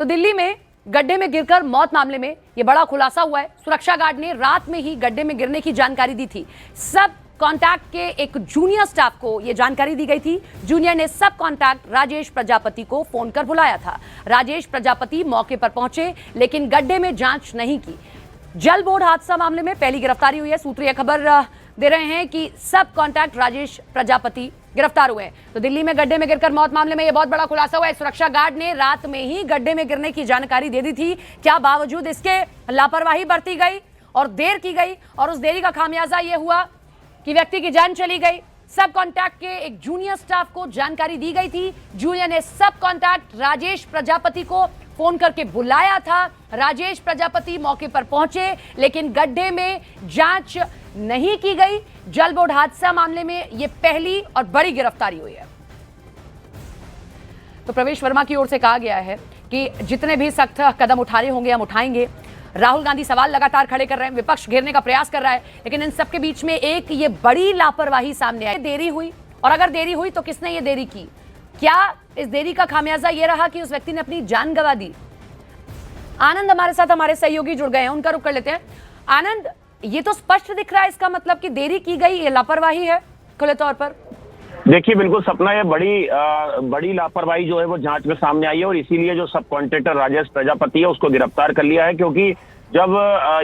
तो दिल्ली में गड्ढे में गिरकर मौत मामले में यह बड़ा खुलासा हुआ है। सुरक्षा गार्ड ने रात में ही गड्ढे में गिरने की जानकारी दी थी। सब कॉन्टैक्ट के एक जूनियर स्टाफ को यह जानकारी दी गई थी। जूनियर ने सब कॉन्टैक्ट राजेश प्रजापति को फोन कर बुलाया था। राजेश प्रजापति मौके पर पहुंचे लेकिन गड्ढे में जांच नहीं की। जल बोर्ड हादसा मामले में पहली गिरफ्तारी हुई है। सूत्र यह खबर दे रहे हैं कि सब कॉन्टैक्ट राजेश प्रजापति गिरफ्तार हुए हैं। तो दिल्ली में गड्ढे में गिरकर मौत मामले में यह बहुत बड़ा खुलासा हुआ है। सुरक्षा गार्ड ने रात में ही गड्ढे में गिरने की जानकारी दे दी थी। क्या बावजूद इसके लापरवाही बरती गई और देर की गई और उस देरी का खामियाजा यह हुआ कि व्यक्ति की जान चली गई। सब कॉन्टैक्ट के एक जूनियर स्टाफ को जानकारी दी गई थी। जूनियर ने सब कॉन्टैक्ट राजेश प्रजापति को फोन करके बुलाया था। राजेश प्रजापति मौके पर पहुंचे लेकिन गड्ढे में जांच नहीं की गई। जल बोर्ड हादसा मामले में यह पहली और बड़ी गिरफ्तारी हुई है। तो प्रवेश वर्मा की ओर से कहा गया है कि जितने भी सख्त कदम उठाने होंगे हम उठाएंगे। राहुल गांधी सवाल लगातार खड़े कर रहे हैं, विपक्ष घेरने का प्रयास कर रहा है, लेकिन इन सबके बीच में एक ये बड़ी लापरवाही सामने आई। देरी हुई और अगर देरी हुई तो किसने ये देरी की? क्या इस देरी का खामियाजा ये रहा कि उस व्यक्ति ने अपनी जान गंवा दी? आनंद हमारे साथ, हमारे सहयोगी जुड़ गए हैं, उनका रुख कर लेते हैं। आनंद, ये तो स्पष्ट दिख रहा है इसका मतलब कि देरी की गई, ये लापरवाही है खुले तौर पर। देखिए बिल्कुल सपना, ये बड़ी लापरवाही जो है वो जांच में सामने आई है और इसीलिए जो सब कॉन्ट्रैक्टर राजेश प्रजापति है उसको गिरफ्तार कर लिया है। क्योंकि जब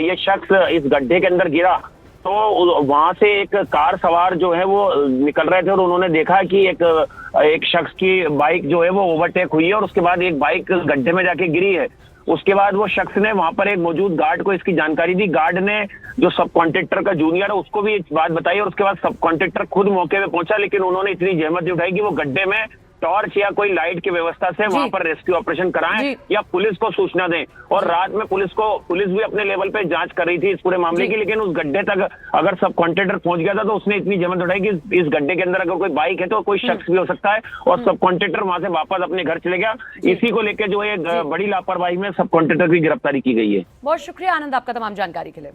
ये शख्स इस गड्ढे के अंदर गिरा तो वहां से एक कार सवार जो है वो निकल रहे थे और उन्होंने देखा कि एक शख्स की बाइक जो है वो ओवरटेक हुई है और उसके बाद एक बाइक गड्ढे में जाके गिरी है। उसके बाद वो शख्स ने वहां पर एक मौजूद गार्ड को इसकी जानकारी दी। गार्ड ने जो सब कॉन्ट्रैक्टर का जूनियर है उसको भी एक बात बताई और उसके बाद सब कॉन्ट्रैक्टर खुद मौके पे पहुंचा, लेकिन उन्होंने इतनी जहमत नहीं उठाई कि वो गड्ढे में टॉर्च या कोई लाइट की व्यवस्था से वहां पर रेस्क्यू ऑपरेशन कराएं या पुलिस को सूचना दें। और रात में पुलिस भी अपने लेवल पे जांच कर रही थी इस पूरे मामले की, लेकिन उस गड्ढे तक अगर सब कॉन्ट्रैक्टर पहुंच गया था तो उसने इतनी जहमत उठाई कि इस गड्ढे के अंदर अगर कोई बाइक है तो कोई शख्स भी हो सकता है और सब कॉन्ट्रैक्टर वहां से वापस अपने घर चले गया। इसी को लेकर जो है बड़ी लापरवाही में सब कॉन्ट्रैक्टर की गिरफ्तारी की गई है। बहुत शुक्रिया आनंद आपका तमाम जानकारी के लिए।